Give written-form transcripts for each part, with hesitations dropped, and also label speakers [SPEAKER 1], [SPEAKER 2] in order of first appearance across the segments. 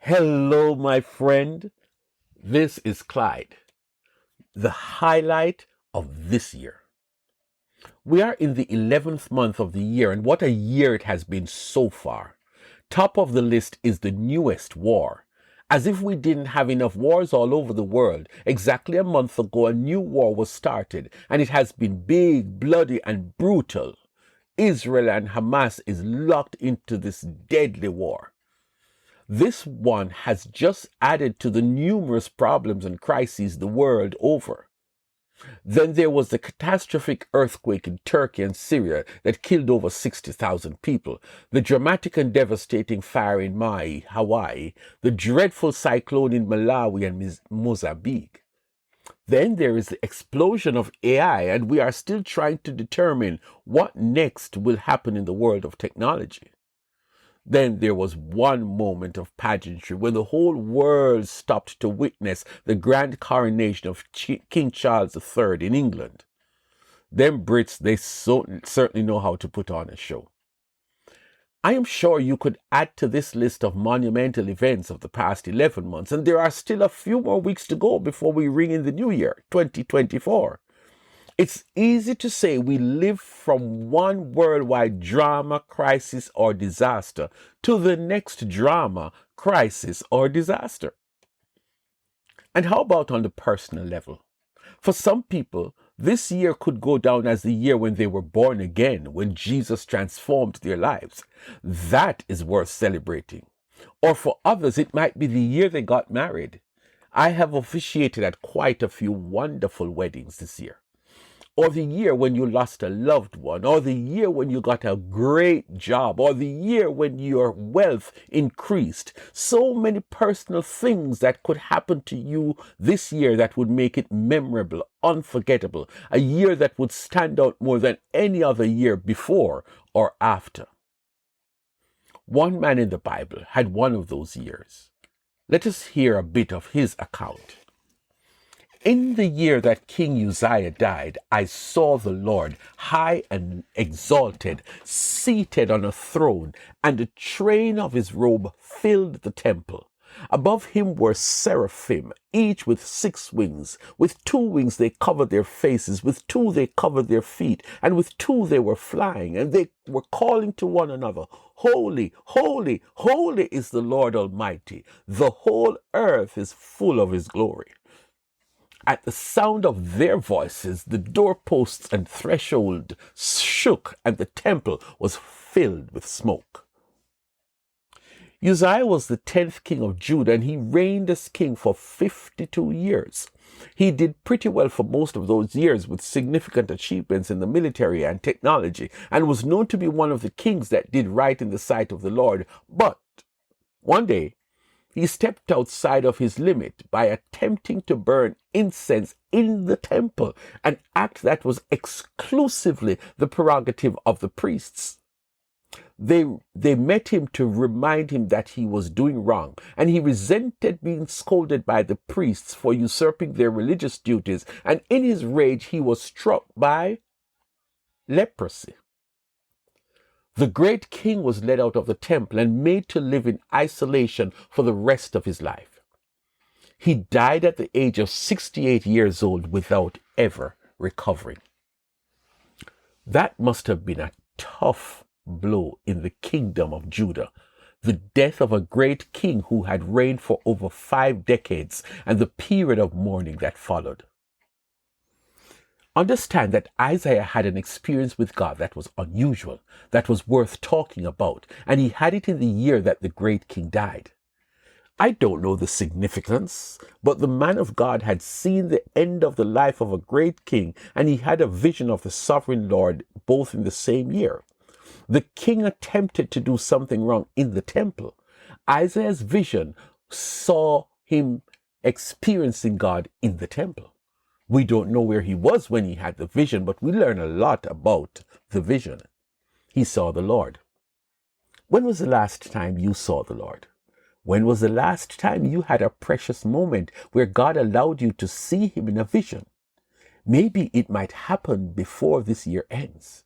[SPEAKER 1] Hello, my friend. This is Clyde, the highlight of this year. We are in the 11th month of the year, and what a year it has been so far. Top of the list is the newest war. As if we didn't have enough wars all over the world, exactly a month ago a new war was started, and it has been big, bloody, and brutal. Israel and Hamas is locked into this deadly war. This one has just added to the numerous problems and crises the world over. Then there was the catastrophic earthquake in Turkey and Syria that killed over 60,000 people, the dramatic and devastating fire in Maui, Hawaii, the dreadful cyclone in Malawi and Mozambique. Then there is the explosion of AI, and we are still trying to determine what next will happen in the world of technology. Then there was one moment of pageantry when the whole world stopped to witness the grand coronation of King Charles III in England. Them Brits, they certainly know how to put on a show. I am sure you could add to this list of monumental events of the past 11 months, and there are still a few more weeks to go before we ring in the new year, 2024. It's easy to say we live from one worldwide drama, crisis, or disaster to the next drama, crisis, or disaster. And how about on the personal level? For some people, this year could go down as the year when they were born again, when Jesus transformed their lives. That is worth celebrating. Or for others, it might be the year they got married. I have officiated at quite a few wonderful weddings this year. Or the year when you lost a loved one, or the year when you got a great job, or the year when your wealth increased. So many personal things that could happen to you this year that would make it memorable, unforgettable, a year that would stand out more than any other year before or after. One man in the Bible had one of those years. Let us hear a bit of his account. In the year that King Uzziah died, I saw the Lord high and exalted, seated on a throne, and the train of his robe filled the temple. Above him were seraphim, each with 6 wings. With 2 wings they covered their faces, with 2 they covered their feet, and with 2 they were flying, and they were calling to one another, Holy, holy, holy is the Lord Almighty. The whole earth is full of his glory. At the sound of their voices, the doorposts and threshold shook, and the temple was filled with smoke. Uzziah was the 10th king of Judah, and he reigned as king for 52 years. He did pretty well for most of those years, with significant achievements in the military and technology, and was known to be one of the kings that did right in the sight of the Lord. But one day, he stepped outside of his limit by attempting to burn incense in the temple, an act that was exclusively the prerogative of the priests. They met him to remind him that he was doing wrong, and he resented being scolded by the priests for usurping their religious duties, and in his rage he was struck by leprosy. The great king was led out of the temple and made to live in isolation for the rest of his life. He died at the age of 68 years old without ever recovering. That must have been a tough blow in the kingdom of Judah, the death of a great king who had reigned for over 5 decades and the period of mourning that followed. Understand that Isaiah had an experience with God that was unusual, that was worth talking about, and he had it in the year that the great king died. I don't know the significance, but the man of God had seen the end of the life of a great king, and he had a vision of the sovereign Lord both in the same year. The king attempted to do something wrong in the temple. Isaiah's vision saw him experiencing God in the temple. We don't know where he was when he had the vision, but we learn a lot about the vision. He saw the Lord. When was the last time you saw the Lord? When was the last time you had a precious moment where God allowed you to see him in a vision? Maybe it might happen before this year ends.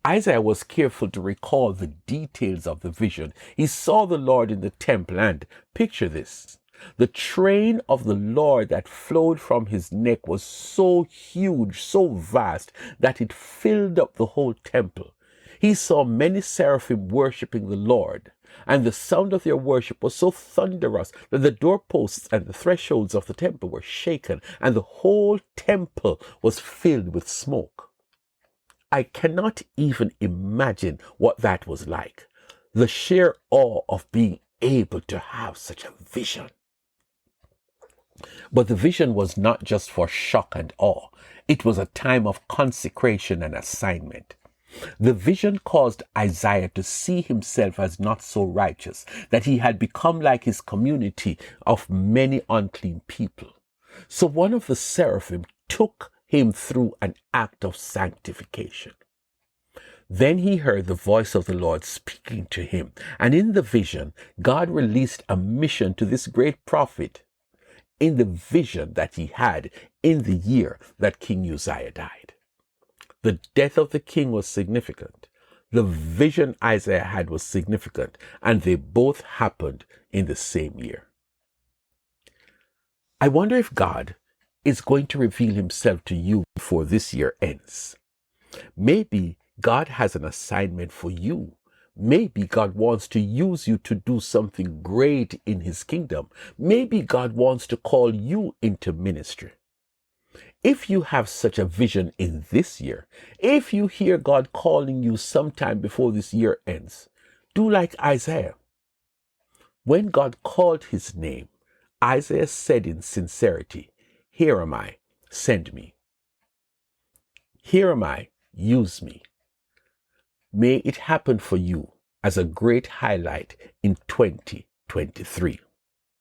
[SPEAKER 1] Isaiah was careful to recall the details of the vision. He saw the Lord in the temple and, picture this, the train of the Lord that flowed from his neck was so huge, so vast, that it filled up the whole temple. He saw many seraphim worshipping the Lord, and the sound of their worship was so thunderous that the doorposts and the thresholds of the temple were shaken, and the whole temple was filled with smoke. I cannot even imagine what that was like. The sheer awe of being able to have such a vision. But the vision was not just for shock and awe. It was a time of consecration and assignment. The vision caused Isaiah to see himself as not so righteous, that he had become like his community of many unclean people. So one of the seraphim took him through an act of sanctification. Then he heard the voice of the Lord speaking to him, and in the vision, God released a mission to this great prophet in the vision that he had in the year that King Uzziah died. The death of the king was significant. The vision Isaiah had was significant, and they both happened in the same year. I wonder if God is going to reveal himself to you before this year ends. Maybe God has an assignment for you. Maybe God wants to use you to do something great in his kingdom. Maybe God wants to call you into ministry. If you have such a vision in this year, if you hear God calling you sometime before this year ends, do like Isaiah. When God called his name, Isaiah said in sincerity, "Here am I, send me. Here am I, use me." May it happen for you as a great highlight in 2023.